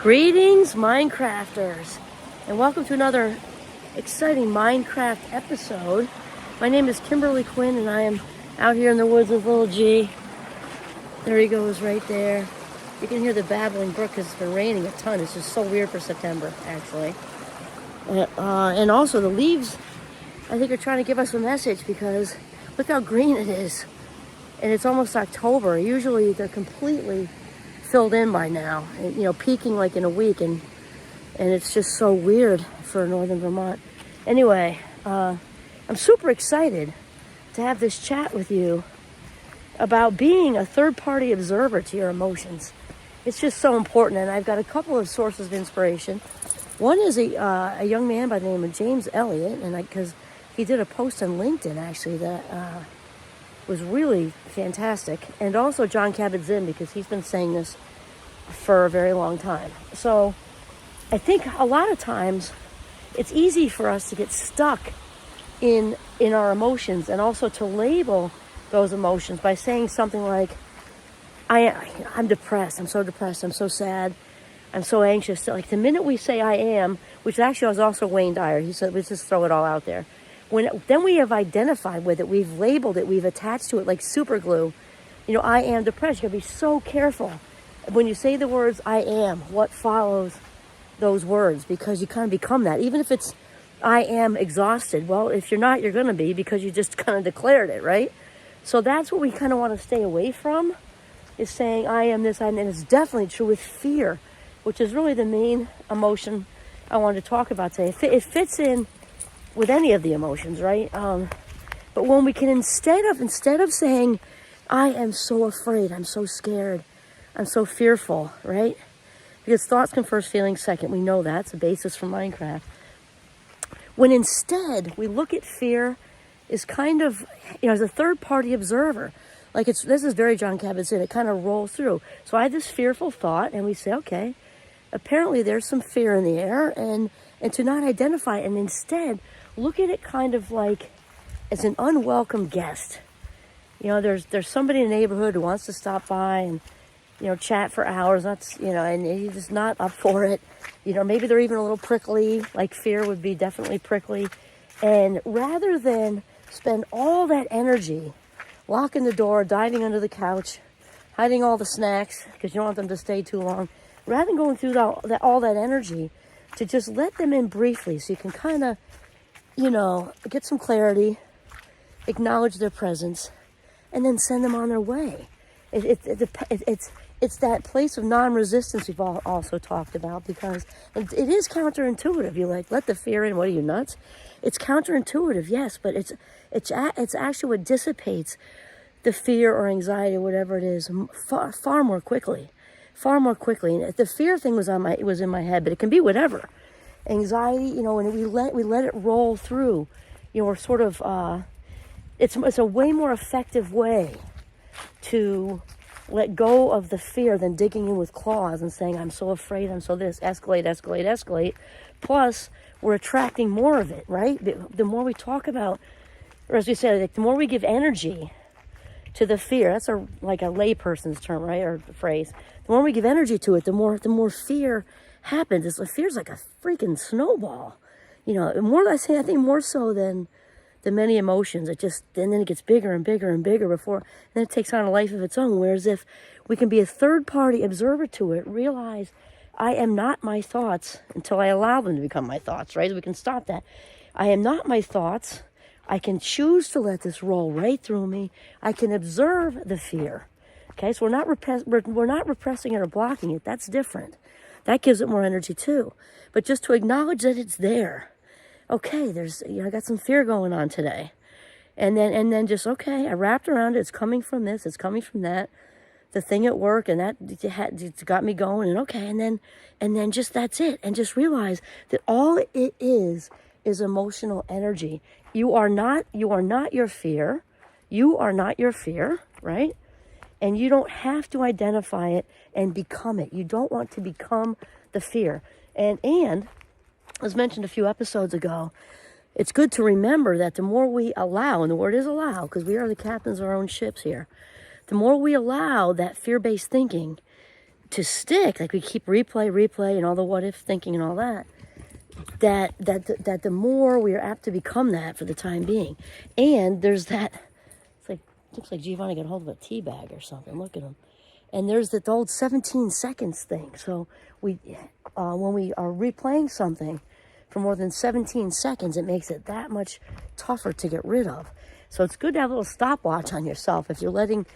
Greetings, Minecrafters, and welcome to another exciting Minecraft episode. My name is Kimberly Quinn, and I am out here in the woods with little G. There he goes right there. You can hear the babbling brook because it's been raining a ton. It's just so weird for September, actually. And also the leaves, I think, are trying to give us a message because look how green it is. And it's almost October. Usually they're completely filled in by now, peaking like in a week, and it's just so weird for northern Vermont. Anyway, I'm super excited to have this chat with you about being a third-party observer to your emotions. It's just so important, and I've got a couple of sources of inspiration. One is a young man by the name of James Elliott, and because he did a post on LinkedIn actually that was really fantastic, and also Jon Kabat-Zinn, because he's been saying this for a very long time. So I think a lot of times it's easy for us to get stuck in our emotions, and also to label those emotions by saying something like, I'm depressed, I'm so depressed, I'm so sad, I'm so anxious. Like the minute we say I am, which actually was also Wayne Dyer, he said, let's just throw it all out there. Then we have identified with it, we've labeled it, we've attached to it like super glue. I am depressed. You gotta be so careful when you say the words I am, what follows those words, because you kind of become that. Even if it's I am exhausted, well, if you're not, you're gonna be, because you just kind of declared it, right? So that's what we kind of want to stay away from, is saying I am this, and it's definitely true with fear, which is really the main emotion I wanted to talk about today. It fits in with any of the emotions, right? But when we can, instead of saying, I am so afraid, I'm so scared, I'm so fearful, right? Because thoughts come first, feelings second. We know that's the basis for Minecraft. When instead we look at fear as kind of, as a third-party observer, like this is very Jon Kabat-Zinn, it kind of rolls through. So I had this fearful thought, and we say, okay, apparently there's some fear in the air, and to not identify it, and instead look at it kind of like as an unwelcome guest. There's somebody in the neighborhood who wants to stop by and, chat for hours. And he's just not up for it. Maybe they're even a little prickly, like fear would be definitely prickly. And rather than spend all that energy locking the door, diving under the couch, hiding all the snacks because you don't want them to stay too long, rather than going through all that energy, to just let them in briefly so you can kind of, get some clarity, acknowledge their presence, and then send them on their way. It's that place of non-resistance we've also talked about, because it is counterintuitive. You're like, let the fear in. What are you, nuts? It's counterintuitive, yes, but it's actually what dissipates the fear or anxiety or whatever it is far more quickly. And the fear thing was in my head, but it can be whatever. Anxiety, when we let it roll through, we're sort of it's a way more effective way to let go of the fear than digging in with claws and saying, I'm so afraid, I'm so this, escalate. Plus, we're attracting more of it, right? The more we talk about, or as we said, the more we give energy to the fear, that's like a layperson's term, right, or phrase. The more we give energy to it, the more fear happens. Fear's like a freaking snowball, I think more so than the many emotions. And then it gets bigger and bigger and bigger and then it takes on a life of its own. Whereas if we can be a third-party observer to it, realize I am not my thoughts until I allow them to become my thoughts, right? We can stop that. I am not my thoughts. I can choose to let this roll right through me. I can observe the fear. Okay, so we're not repressing it or blocking it. That's different. That gives it more energy too. But just to acknowledge that it's there. Okay, I got some fear going on today. And then just, okay, I wrapped around it. It's coming from this, it's coming from that. The thing at work, and it's got me going, and okay, and then just that's it. And just realize that all it is emotional energy. You are not your fear. You are not your fear, right? And you don't have to identify it and become it. You don't want to become the fear. And as mentioned a few episodes ago, it's good to remember that the more we allow, and the word is allow, because we are the captains of our own ships here, the more we allow that fear-based thinking to stick, like we keep replay, and all the what if thinking and all that, that the more we are apt to become that for the time being. And there's that, it's like, looks like Giovanni got hold of a tea bag or something. Look at him. And there's that old 17 seconds thing. So when we are replaying something for more than 17 seconds, it makes it that much tougher to get rid of. So it's good to have a little stopwatch on yourself if you're letting,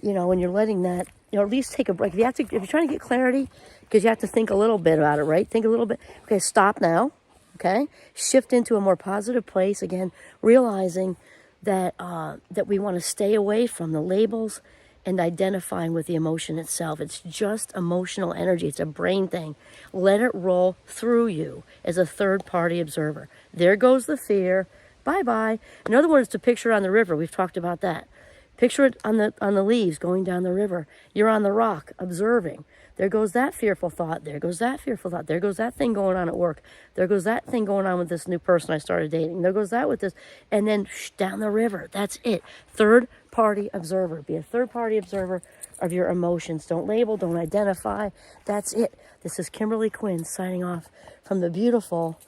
when you're letting that, at least take a break. If you're trying to get clarity, because you have to think a little bit about it, right? Think a little bit. Okay, stop now. Okay, shift into a more positive place. Again, realizing that that we want to stay away from the labels and identifying with the emotion itself. It's just emotional energy. It's a brain thing. Let it roll through you as a third-party observer. There goes the fear. Bye-bye. Another one is to picture on the river. We've talked about that. Picture it on the leaves going down the river. You're on the rock observing. There goes that fearful thought. There goes that fearful thought. There goes that thing going on at work. There goes that thing going on with this new person I started dating. There goes that with this. And then down the river. That's it. Third-party observer. Be a third-party observer of your emotions. Don't label. Don't identify. That's it. This is Kimberly Quinn signing off from the beautiful,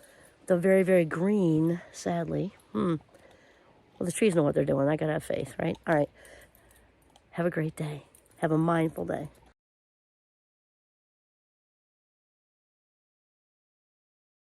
the very, very green, sadly. Well, the trees know what they're doing. I got to have faith, right? All right. Have a great day. Have a mindful day.